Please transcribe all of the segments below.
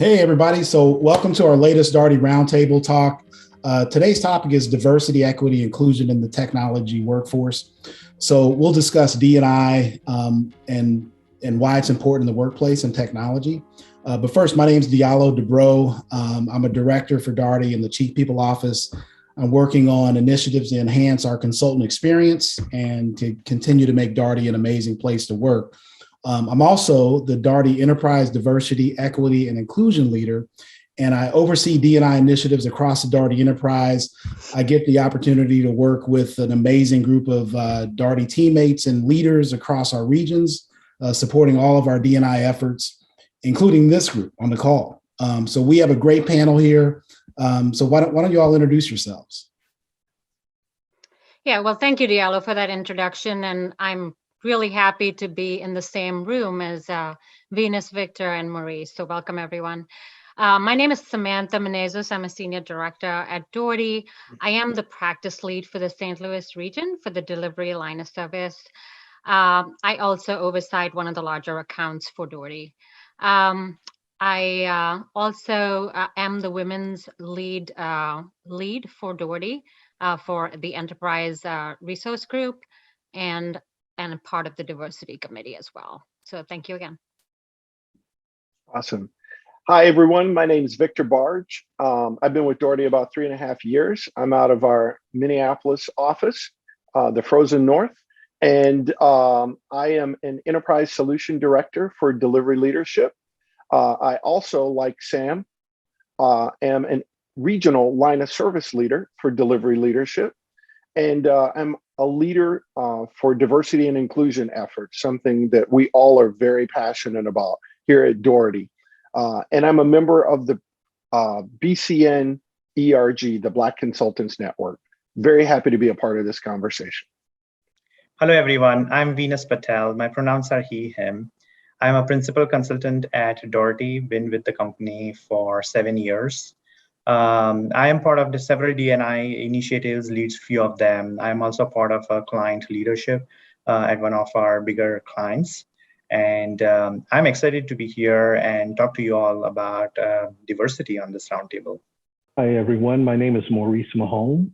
Hey, everybody. So welcome to our latest Daugherty Roundtable talk. Today's topic is diversity, equity, inclusion in the technology workforce. So we'll discuss D&I and why it's important in the workplace and technology. But first, my name is Diallo Dubrow. I'm a director for Daugherty in the Chief People Office. I'm working on initiatives to enhance our consultant experience and to continue to make Daugherty an amazing place to work. I'm also the Daugherty Enterprise Diversity, Equity, and Inclusion Leader, and I oversee D&I initiatives across the Daugherty Enterprise. I get the opportunity to work with an amazing group of Daugherty teammates and leaders across our regions, supporting all of our D&I efforts, including this group on the call. So we have a great panel here. So why don't you all introduce yourselves? Yeah, well, thank you, Diallo, for that introduction, and I'm really happy to be in the same room as Venus, Victor, and Maurice. So welcome, everyone. My name is Samantha Menezes. I'm a senior director at Daugherty. I am the practice lead for the St. Louis region for the delivery line of service. I also oversight one of the larger accounts for Daugherty. I also am the women's lead for Daugherty for the Enterprise Resource Group, and a part of the diversity committee as well. So thank you again. Awesome. Hi, everyone. My name is Victor Barge. I've been with Daugherty about 3.5 years. I'm out of our Minneapolis office, the Frozen North, and I am an Enterprise Solution Director for Delivery Leadership. I also, like Sam, am a regional line of service leader for Delivery Leadership. And I'm a leader for diversity and inclusion efforts, something that we all are very passionate about here at Daugherty. And I'm a member of the BCN ERG, the Black Consultants Network. Very happy to be a part of this conversation. Hello, everyone. I'm Venus Patel. My pronouns are he, him. I'm a principal consultant at Daugherty, been with the company for 7 years. I am part of the several D&I initiatives, leads few of them. I'm also part of a client leadership at one of our bigger clients. And I'm excited to be here and talk to you all about diversity on this roundtable. Hi, everyone. My name is Maurice Mahone.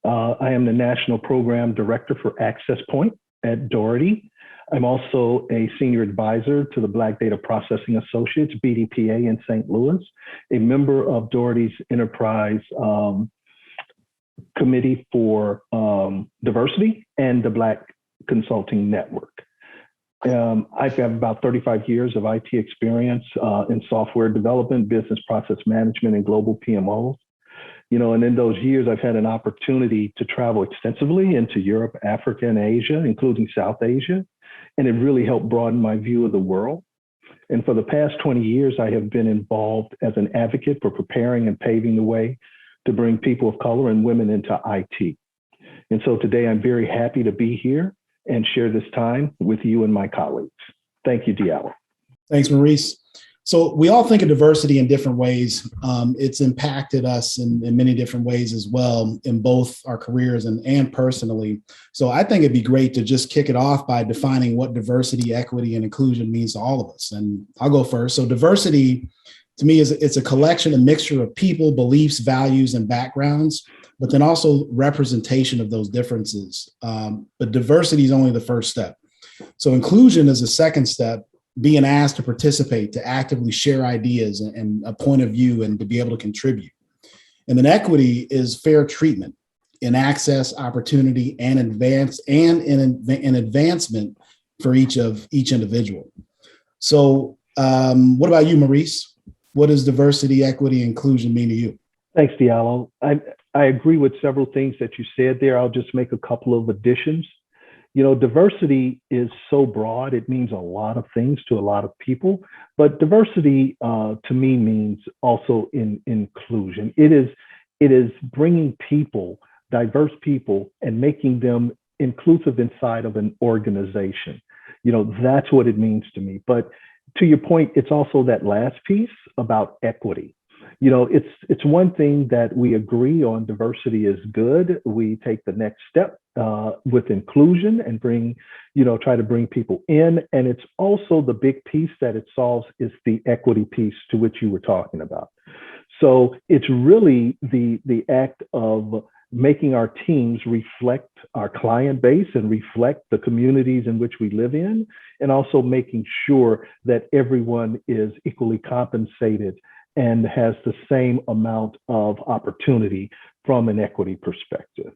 I am the National Program Director for Access Point at Daugherty. I'm also a senior advisor to the Black Data Processing Associates, BDPA in St. Louis, a member of Daugherty's Enterprise Committee for Diversity and the Black Consulting Network. I have about 35 years of IT experience in software development, business process management, and global PMOs. And in those years, I've had an opportunity to travel extensively into Europe, Africa, and Asia, including South Asia. And it really helped broaden my view of the world. And for the past 20 years, I have been involved as an advocate for preparing and paving the way to bring people of color and women into IT. And so today I'm very happy to be here and share this time with you and my colleagues. Thank you, Diallo. Thanks, Maurice. So we all think of diversity in different ways. It's impacted us in many different ways as well in both our careers and personally. So I think it'd be great to just kick it off by defining what diversity, equity, and inclusion means to all of us. And I'll go first. So diversity, to me, it's a collection, a mixture of people, beliefs, values, and backgrounds, but then also representation of those differences. But diversity is only the first step. So inclusion is the second step, being asked to participate, to actively share ideas and a point of view and to be able to contribute. And then equity is fair treatment in access, opportunity, and advancement for each individual. So what about you, Maurice? What does diversity, equity, and inclusion mean to you? Thanks, Diallo. I agree with several things that you said there. I'll just make a couple of additions. Diversity is so broad. It means a lot of things to a lot of people, but diversity to me means also inclusion. It is bringing people, diverse people, and making them inclusive inside of an organization. That's what it means to me. But to your point, it's also that last piece about equity. It's one thing that we agree on diversity is good. We take the next step with inclusion and try to bring people in. And it's also the big piece that it solves is the equity piece to which you were talking about. So it's really the act of making our teams reflect our client base and reflect the communities in which we live in, and also making sure that everyone is equally compensated and has the same amount of opportunity from an equity perspective.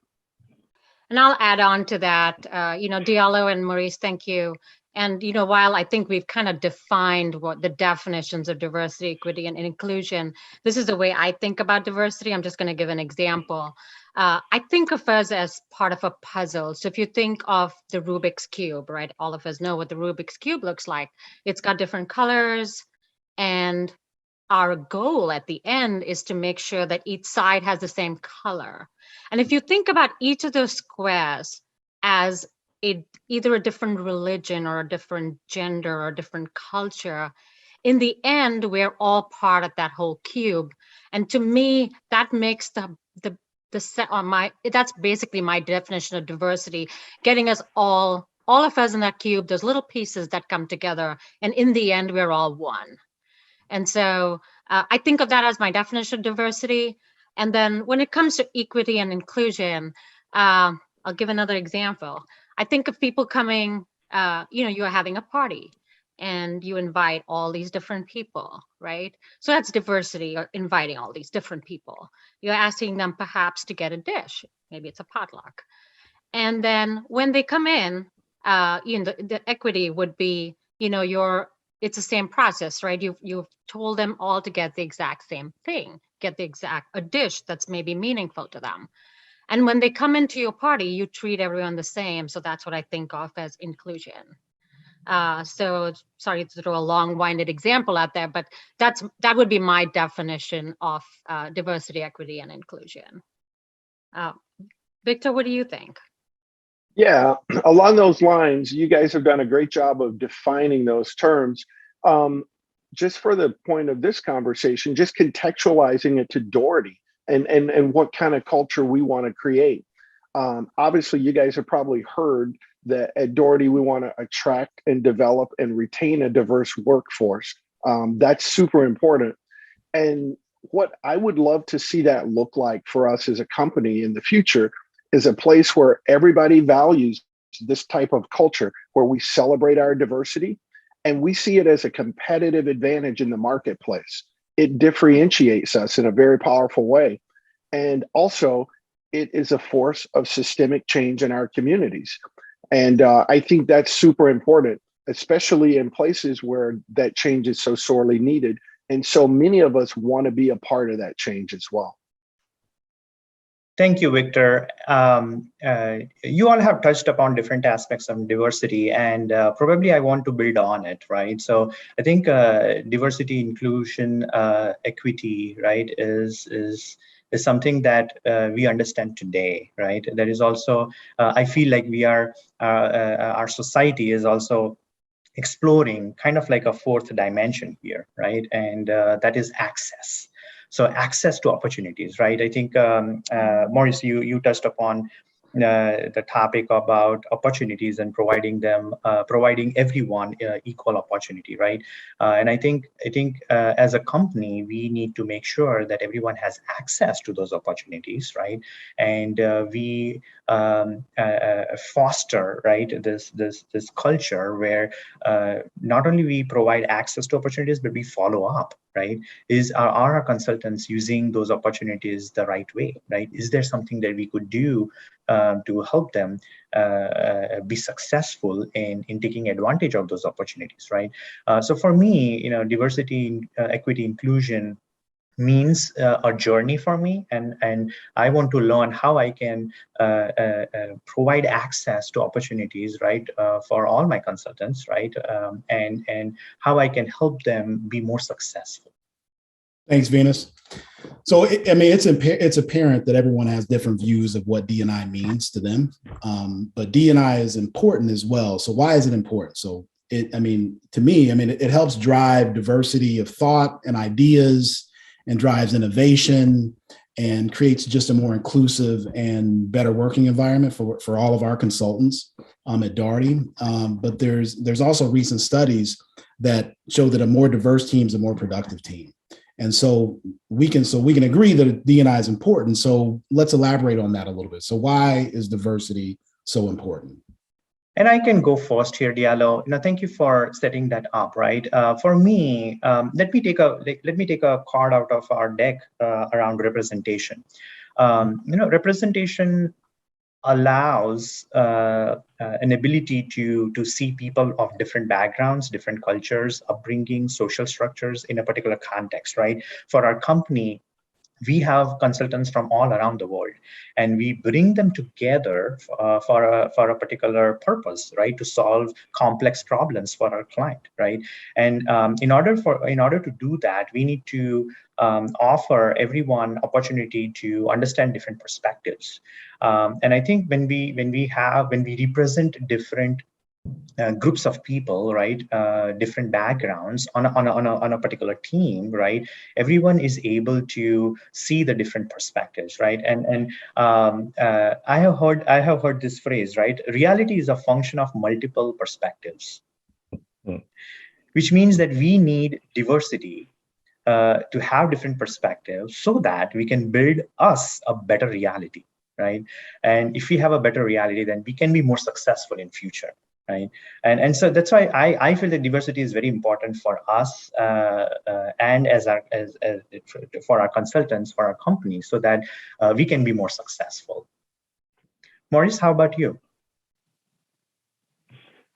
And I'll add on to that, Diallo and Maurice, thank you. And, while I think we've kind of defined what the definitions of diversity, equity, and inclusion, this is the way I think about diversity. I'm just going to give an example. I think of us as part of a puzzle. So if you think of the Rubik's Cube, right? All of us know what the Rubik's Cube looks like. It's got different colors, and our goal at the end is to make sure that each side has the same color. And if you think about each of those squares as either a different religion or a different gender or a different culture, in the end, we're all part of that whole cube. And to me, that makes that's basically my definition of diversity, getting us all of us in that cube, those little pieces that come together. And in the end, we're all one. And so I think of that as my definition of diversity. And then when it comes to equity and inclusion, I'll give another example. I think of people coming, you are having a party and you invite all these different people, right? So that's diversity, or inviting all these different people. You're asking them perhaps to get a dish. Maybe it's a potluck. And then when they come in, the equity would be, it's the same process, right? You've told them all to get the exact same thing, get a dish that's maybe meaningful to them. And when they come into your party, you treat everyone the same. So that's what I think of as inclusion. So sorry to throw a long-winded example out there, but that would be my definition of diversity, equity, and inclusion. Victor, what do you think? Yeah, along those lines, you guys have done a great job of defining those terms. Just for the point of this conversation, just contextualizing it to Daugherty and what kind of culture we want to create. Obviously, you guys have probably heard that at Daugherty, we want to attract and develop and retain a diverse workforce. That's super important. And what I would love to see that look like for us as a company in the future is a place where everybody values this type of culture, where we celebrate our diversity and we see it as a competitive advantage in the marketplace. It differentiates us in a very powerful way. And also, it is a force of systemic change in our communities. And I think that's super important, especially in places where that change is so sorely needed. And so many of us want to be a part of that change as well. Thank you, Victor. You all have touched upon different aspects of diversity, and probably I want to build on it, right? So I think diversity, inclusion, equity, right, is something that we understand today, right? There is also, I feel like our society is also exploring kind of like a fourth dimension here, right? And that is access. So access to opportunities, right? I think, Maurice, you touched upon the topic about opportunities and providing everyone equal opportunity, right? And I think as a company, we need to make sure that everyone has access to those opportunities, right? And we foster, right, this culture where not only we provide access to opportunities, but we follow up, right? Are our consultants using those opportunities the right way, right? Is there something that we could do to help them be successful in taking advantage of those opportunities, right? So for me, diversity, equity, inclusion means a journey for me, and I want to learn how I can provide access to opportunities, right, for all my consultants, right, and how I can help them be more successful. Thanks, Venus. So, it's apparent that everyone has different views of what D&I means to them, but D&I is important as well. So why is it important? So to me, it helps drive diversity of thought and ideas and drives innovation and creates just a more inclusive and better working environment for all of our consultants at Daugherty. But there's also recent studies that show that a more diverse team is a more productive team. And so we can agree that D&I is important. So let's elaborate on that a little bit. So why is diversity so important? And I can go first here, Diallo. Thank you for setting that up. Right. For me, let me take a card out of our deck around representation. Representation allows an ability to see people of different backgrounds, different cultures, upbringing, social structures in a particular context. Right. For our company, we have consultants from all around the world, and we bring them together for a particular purpose, right? To solve complex problems for our client, right? And in order to do that, we need to offer everyone opportunity to understand different perspectives. And I think when we represent different groups of people, right, different backgrounds on a particular team, right, everyone is able to see the different perspectives, right? And I have heard this phrase, right? Reality is a function of multiple perspectives, which means that we need diversity to have different perspectives so that we can build us a better reality, right? And if we have a better reality, then we can be more successful in future. Right, and so that's why I feel that diversity is very important for us and for our consultants, for our companies, so that we can be more successful. Maurice, how about you?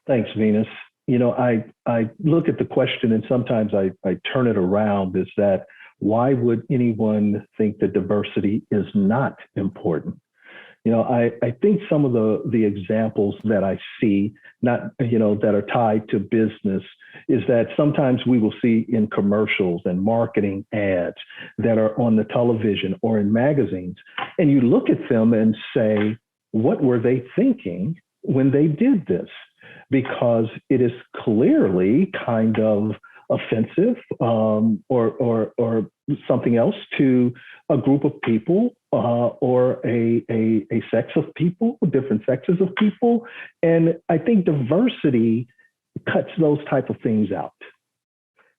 Thanks, Venus. I look at the question and sometimes I turn it around. Is that why would anyone think that diversity is not important? I think some of the examples that I see, that are tied to business, is that sometimes we will see in commercials and marketing ads that are on the television or in magazines, and you look at them and say, what were they thinking when they did this? Because it is clearly kind of offensive or something else to a group of people or a sex of people, different sexes of people. And I think diversity cuts those type of things out.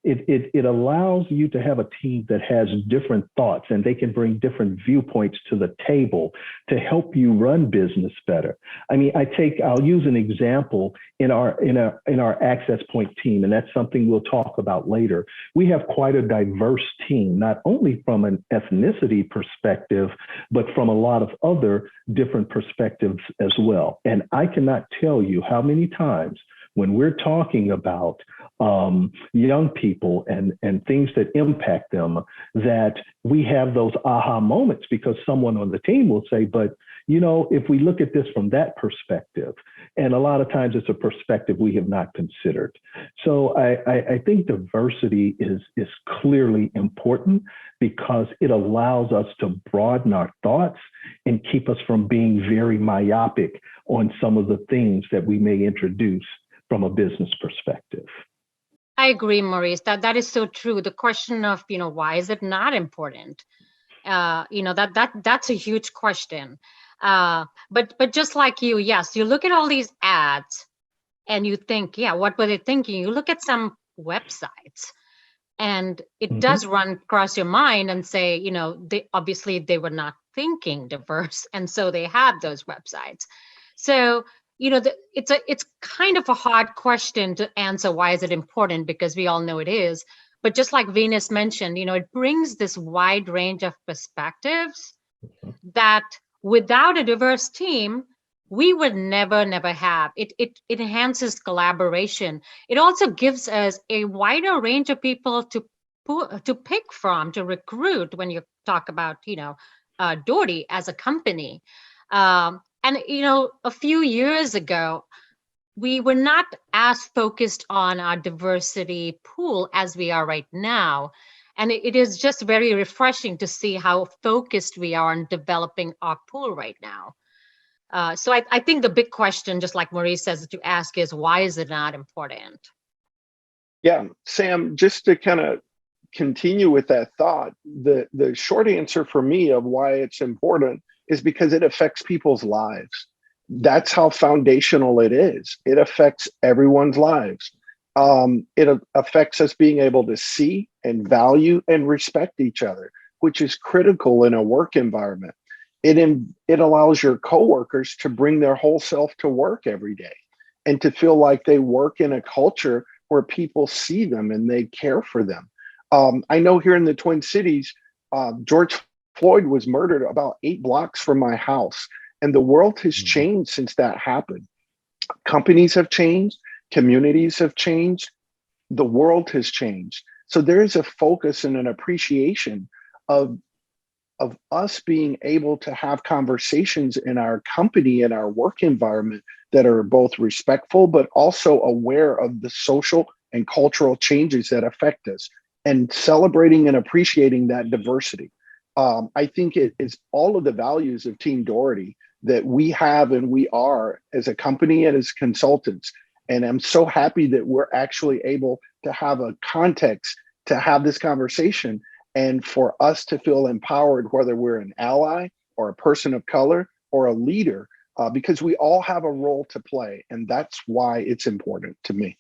It allows you to have a team that has different thoughts, and they can bring different viewpoints to the table to help you run business better. I mean, I'll use an example in our access point team, and that's something we'll talk about later. We have quite a diverse team, not only from an ethnicity perspective, but from a lot of other different perspectives as well. And I cannot tell you how many times when we're talking about young people and things that impact them, that we have those aha moments because someone on the team will say, but if we look at this from that perspective, and a lot of times it's a perspective we have not considered. So I think diversity is clearly important because it allows us to broaden our thoughts and keep us from being very myopic on some of the things that we may introduce from a business perspective. I agree, Maurice. That is so true. The question of, why is it not important? That's a huge question. But just like you, yes, you look at all these ads and you think, yeah, what were they thinking? You look at some websites and it does run across your mind and say, they were not thinking diverse. And so they have those websites. So it's kind of a hard question to answer. Why is it important? Because we all know it is. But just like Venus mentioned, it brings this wide range of perspectives that without a diverse team, we would never have. It enhances collaboration. It also gives us a wider range of people to pick from, to recruit when you talk about, Daugherty as a company. And, a few years ago, we were not as focused on our diversity pool as we are right now. And it is just very refreshing to see how focused we are on developing our pool right now. So I think the big question, just like Maurice says, to ask is, why is it not important? Yeah, Sam, just to kind of continue with that thought, the short answer for me of why it's important is because it affects people's lives. That's how foundational it is. It affects everyone's lives. It affects us being able to see and value and respect each other, which is critical in a work environment. It allows your coworkers to bring their whole self to work every day and to feel like they work in a culture where people see them and they care for them. I know here in the Twin Cities, George Floyd was murdered about 8 blocks from my house, and the world has changed since that happened. Companies have changed, communities have changed, the world has changed. So there is a focus and an appreciation of us being able to have conversations in our company and our work environment that are both respectful, but also aware of the social and cultural changes that affect us, and celebrating and appreciating that diversity. I think it is all of the values of Team Daugherty that we have and we are as a company and as consultants. And I'm so happy that we're actually able to have a context to have this conversation and for us to feel empowered, whether we're an ally or a person of color or a leader, because we all have a role to play. And that's why it's important to me.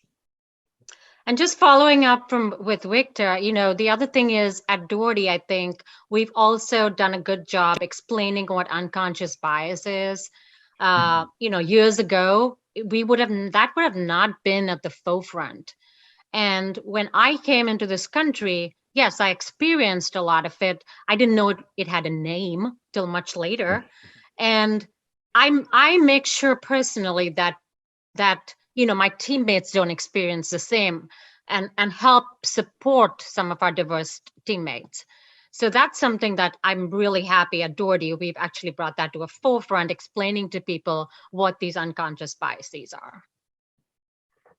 And just following up with Victor, the other thing is at Daugherty, I think we've also done a good job explaining what unconscious bias is. Years ago, that would have not been at the forefront. And when I came into this country, yes, I experienced a lot of it. I didn't know it had a name till much later. And I make sure personally that my teammates don't experience the same, and help support some of our diverse teammates. So that's something that I'm really happy at Daugherty. We've actually brought that to a forefront, explaining to people what these unconscious biases are.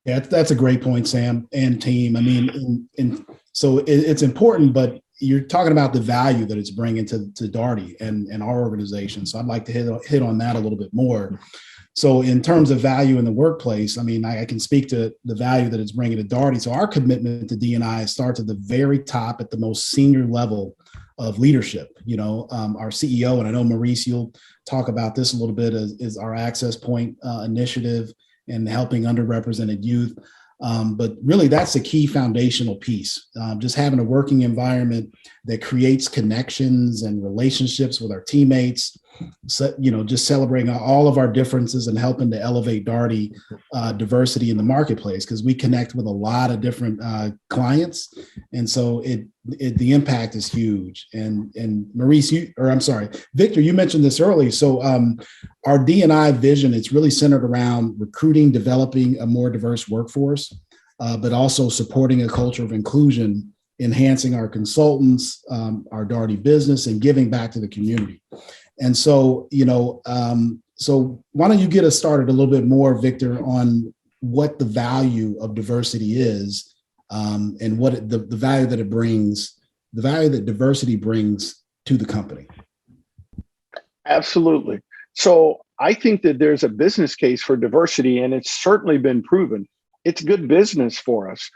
Yeah, that's a great point, Sam and team. I mean, so it's important, but you're talking about the value that it's bringing to Daugherty and our organization. So I'd like to hit on that a little bit more. So in terms of value in the workplace, I mean, I can speak to the value that it's bringing to Daugherty. So our commitment to D&I starts at the very top, at the most senior level of leadership. Our CEO, and I know Maurice, you'll talk about this a little bit, is our Access Point initiative and helping underrepresented youth. But really, that's the key foundational piece. Just having a working environment that creates connections and relationships with our teammates. So, just celebrating all of our differences and helping to elevate Daugherty diversity in the marketplace, because we connect with a lot of different clients, and so the impact is huge. And Maurice, Victor, you mentioned this early. So our D&I vision, it's really centered around recruiting, developing a more diverse workforce, but also supporting a culture of inclusion, enhancing our consultants, our Daugherty business, and giving back to the community. And so, so why don't you get us started a little bit more, Victor, on what the value of diversity is, and what the value that it brings, the value that diversity brings to the company. Absolutely. So I think that there's a business case for diversity, and it's certainly been proven. It's good business for us.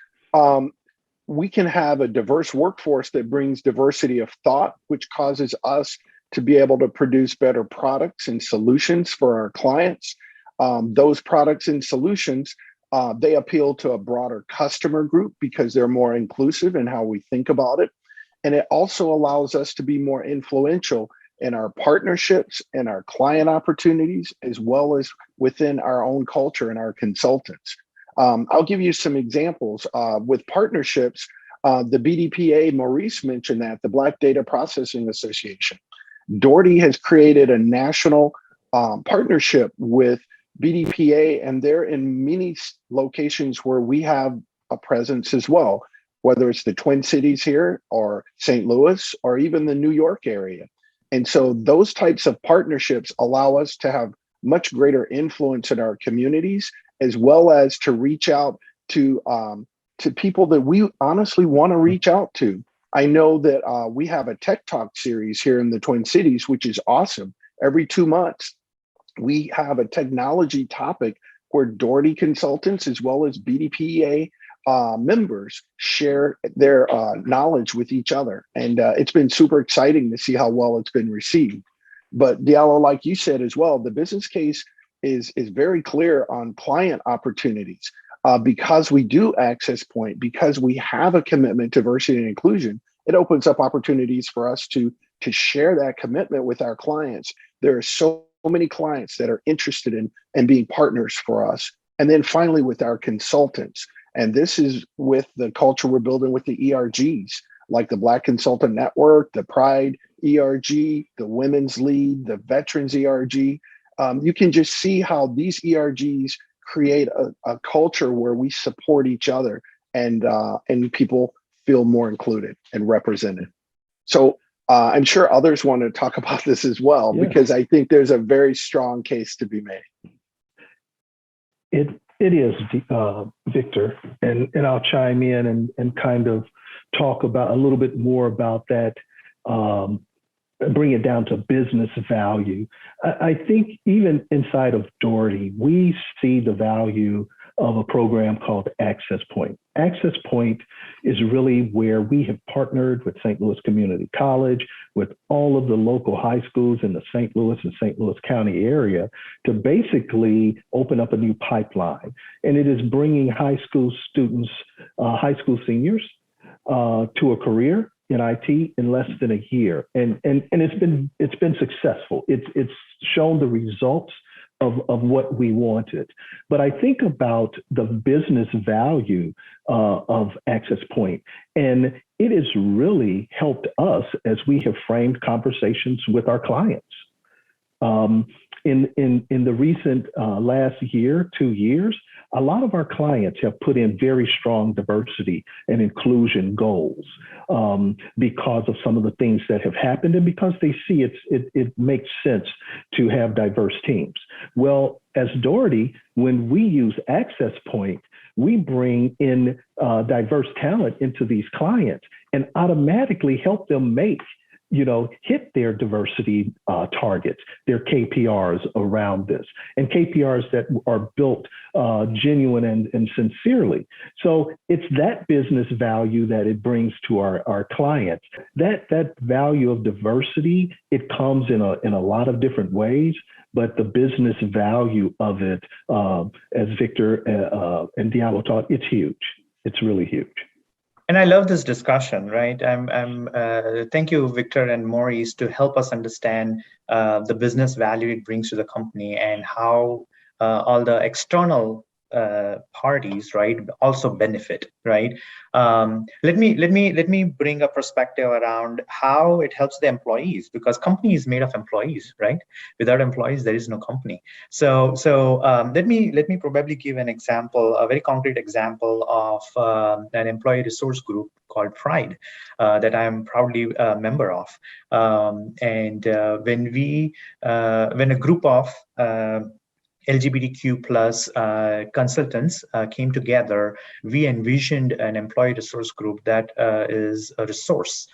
We can have a diverse workforce that brings diversity of thought, which causes us to be able to produce better products and solutions for our clients. Those products and solutions, they appeal to a broader customer group because they're more inclusive in how we think about it. And it also allows us to be more influential in our partnerships and our client opportunities, as well as within our own culture and our consultants. I'll give you some examples. With partnerships, the BDPA, Maurice mentioned that, the Black Data Processing Association. Daugherty has created a national partnership with BDPA, and they're in many locations where we have a presence as well, whether it's the Twin Cities here or St. Louis or even the New York area. And so those types of partnerships allow us to have much greater influence in our communities, as well as to reach out to people that we honestly want to reach out to. I know that we have a Tech Talk series here in the Twin Cities, which is awesome. Every 2 months, we have a technology topic where Daugherty consultants, as well as BDPA members share their knowledge with each other. And it's been super exciting to see how well it's been received. But Diallo, like you said as well, the business case is very clear on client opportunities. Because we do access point, because we have a commitment to diversity and inclusion, it opens up opportunities for us to share that commitment with our clients. There are so many clients that are interested in being partners for us. And then finally, with our consultants, and this is with the culture we're building with the ERGs, like the Black Consultant Network, the Pride ERG, the Women's Lead, the Veterans ERG. You can just see how these ERGs create a culture where we support each other and people feel more included and represented. So I'm sure others want to talk about this as well, because I think there's a very strong case to be made. It is, Victor, and I'll chime in and kind of talk about a little bit more about that, bring it down to business value. I think even inside of Daugherty, we see the value of a program called Access Point. Access Point is really where we have partnered with St. Louis Community College, with all of the local high schools in the St. Louis and St. Louis County area to basically open up a new pipeline. And it is bringing high school students, high school seniors to a career in IT in less than a year. And it's been successful. It's shown the results of what we wanted. But I think about the business value of Access Point, and it has really helped us as we have framed conversations with our clients. In the recent last year, 2 years, a lot of our clients have put in very strong diversity and inclusion goals because of some of the things that have happened and because they see it makes sense to have diverse teams. Well, as Daugherty, when we use Access Point, we bring in diverse talent into these clients and automatically help them hit their diversity targets, their KPRs around this, and KPRs that are built genuine and sincerely. So it's that business value that it brings to our clients. That value of diversity, it comes in a lot of different ways, but the business value of it, as Victor and Diallo taught, it's huge. It's really huge. And I love this discussion, right? Thank you, Victor and Maurice, to help us understand the business value it brings to the company and how all the external parties, right, also benefit, right? Let me bring a perspective around how it helps the employees, because company is made of employees, right? Without employees, there is no company. So let me probably give an example, a very concrete example of an employee resource group called Pride that I am proudly a member of. When a group of LGBTQ plus consultants came together, we envisioned an employee resource group that is a resource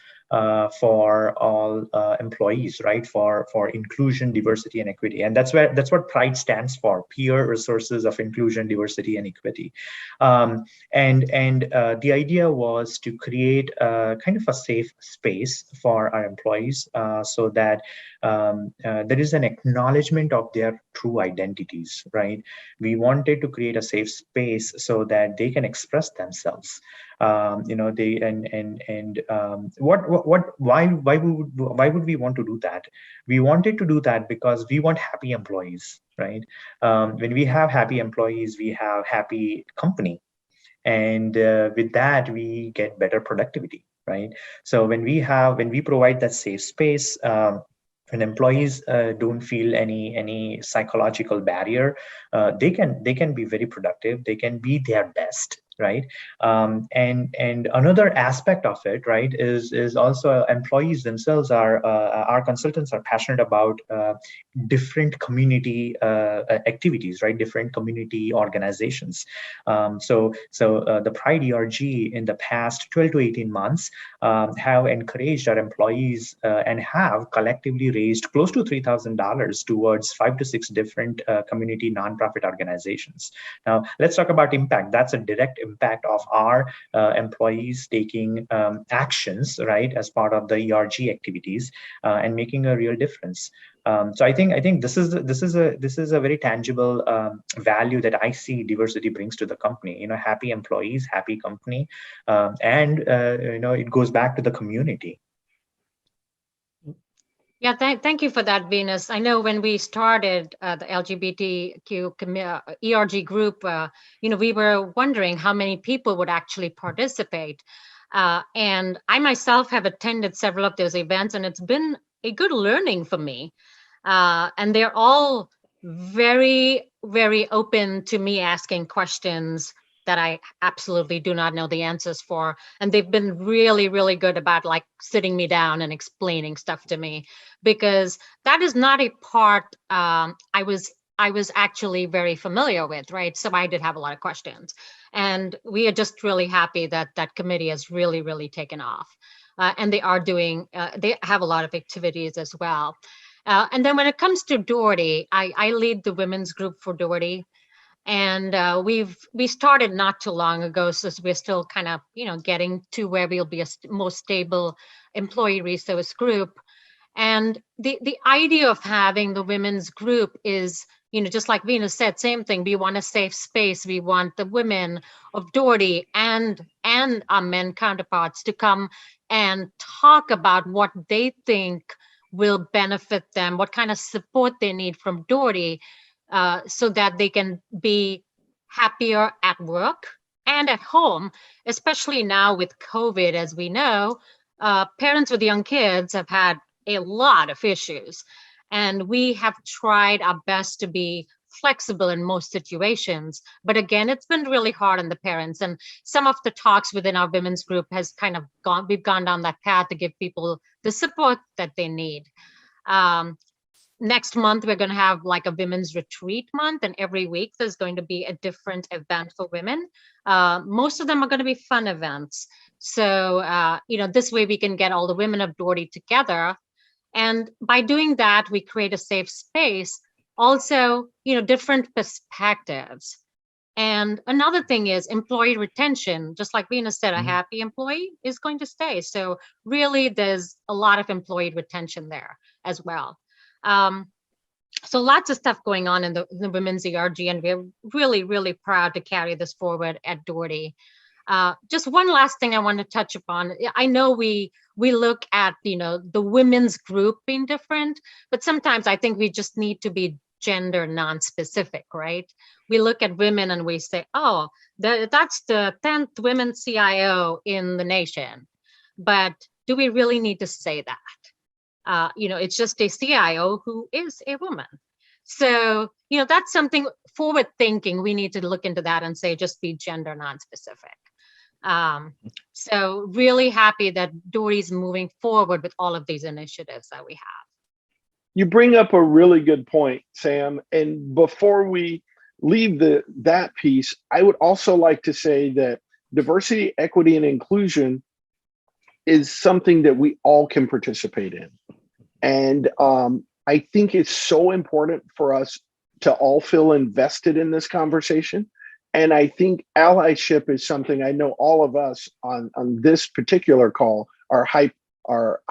for all employees, right? For inclusion, diversity, and equity, and that's what Pride stands for: peer resources of inclusion, diversity, and equity. The idea was to create kind of a safe space for our employees, so that there is an acknowledgement of their true identities, right? We wanted to create a safe space so that they can express themselves. Why would we want to do that? We wanted to do that because we want happy employees, right? When we have happy employees, we have happy company, and with that we get better productivity, right? So when we provide that safe space, when employees don't feel any psychological barrier, they can be very productive. They can be their best, right? And another aspect of it, right, is also employees themselves are our consultants are passionate about different community activities, right? Different community organizations. So the Pride ERG in the past 12 to 18 months have encouraged our employees and have collectively raised close to $3,000 towards 5 to 6 different community nonprofit organizations. Now, let's talk about impact. That's a direct impact of our employees taking actions, right, as part of the ERG activities and making a real difference. So I think this is a very tangible value that I see diversity brings to the company. Happy employees, happy company, and it goes back to the community. Yeah, thank you for that, Venus. I know when we started the LGBTQ ERG group, we were wondering how many people would actually participate. And I myself have attended several of those events, and it's been a good learning for me. And they're all very, very open to me asking questions that I absolutely do not know the answers for. And they've been really, really good about like sitting me down and explaining stuff to me, because that is not a part I was actually very familiar with, right? So I did have a lot of questions. And we are just really happy that that committee has really, really taken off. And they have a lot of activities as well. And then when it comes to Daugherty, I lead the women's group for Daugherty. And we started not too long ago, so we're still kind of getting to where we'll be a most stable employee resource group. And the idea of having the women's group is, just like Venus said, same thing. We want a safe space. We want the women of Daugherty and our men counterparts to come and talk about what they think will benefit them, what kind of support they need from Daugherty, so that they can be happier at work and at home, especially now with COVID. As we know, parents with young kids have had a lot of issues, and we have tried our best to be flexible in most situations. But again, it's been really hard on the parents, and some of the talks within our women's group has kind of we've gone down that path to give people the support that they need. Next month, we're going to have like a women's retreat month, and every week there's going to be a different event for women. Most of them are going to be fun events. So, this way we can get all the women of Daugherty together. And by doing that, we create a safe space. Also, different perspectives. And another thing is employee retention. Just like Venus said, a happy employee is going to stay. So really, there's a lot of employee retention there as well. So lots of stuff going on in the women's ERG, and we're really, really proud to carry this forward at Daugherty. Just one last thing I want to touch upon. I know we look at, the women's group being different, but sometimes I think we just need to be gender non-specific, right? We look at women and we say, oh, that's the 10th women CIO in the nation. But do we really need to say that? It's just a CIO who is a woman. So, that's something forward thinking. We need to look into that and say, just be gender non-specific. So really happy that Daugherty's moving forward with all of these initiatives that we have. You bring up a really good point, Sam. And before we leave that piece, I would also like to say that diversity, equity, and inclusion is something that we all can participate in. And I think it's so important for us to all feel invested in this conversation. And I think allyship is something I know all of us on this particular call are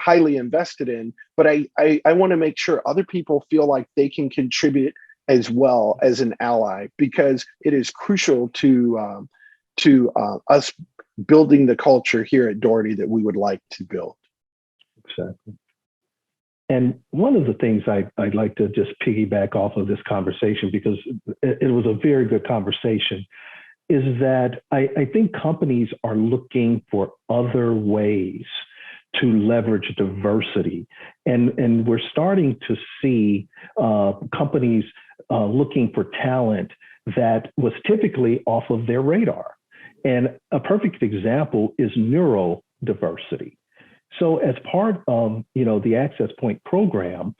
highly invested in. But I want to make sure other people feel like they can contribute as well as an ally, because it is crucial to us building the culture here at Daugherty that we would like to build. Exactly. And one of the things I'd like to just piggyback off of this conversation, because it was a very good conversation, is that I think companies are looking for other ways to leverage diversity. And we're starting to see companies looking for talent that was typically off of their radar. And a perfect example is neurodiversity. So as part of the Access Point program,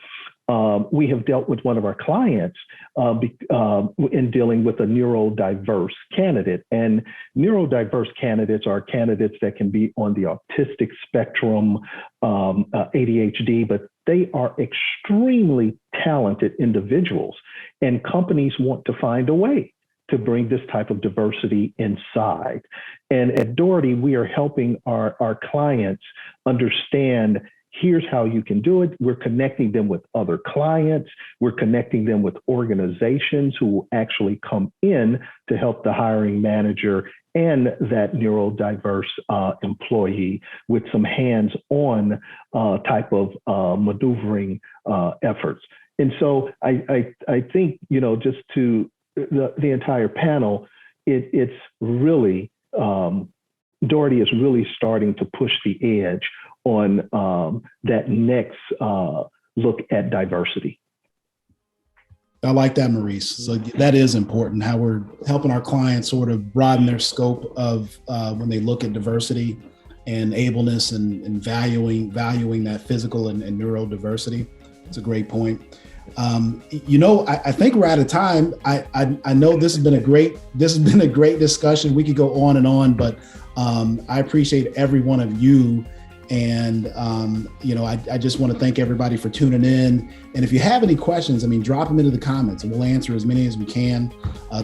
we have dealt with one of our clients in dealing with a neurodiverse candidate. And neurodiverse candidates are candidates that can be on the autistic spectrum, ADHD, but they are extremely talented individuals. And companies want to find a way to bring this type of diversity inside. And at Daugherty, we are helping our clients understand, here's how you can do it. We're connecting them with other clients. We're connecting them with organizations who will actually come in to help the hiring manager and that neurodiverse employee with some hands-on type of maneuvering efforts. And so I think, just to the entire panel, it's really, Daugherty is really starting to push the edge on that next look at diversity. I like that, Maurice. So that is important, how we're helping our clients sort of broaden their scope of when they look at diversity and ableness and valuing that physical and neurodiversity. It's a great point. I think we're out of time. I know this has been a great discussion. We could go on and on, but I appreciate every one of you. And, I just want to thank everybody for tuning in. And if you have any questions, drop them into the comments and we'll answer as many as we can.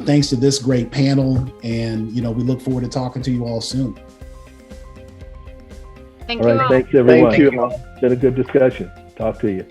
Thanks to this great panel. And, we look forward to talking to you all soon. Thank you all. Thanks, everyone. Thank you all. It's been a good discussion. Talk to you.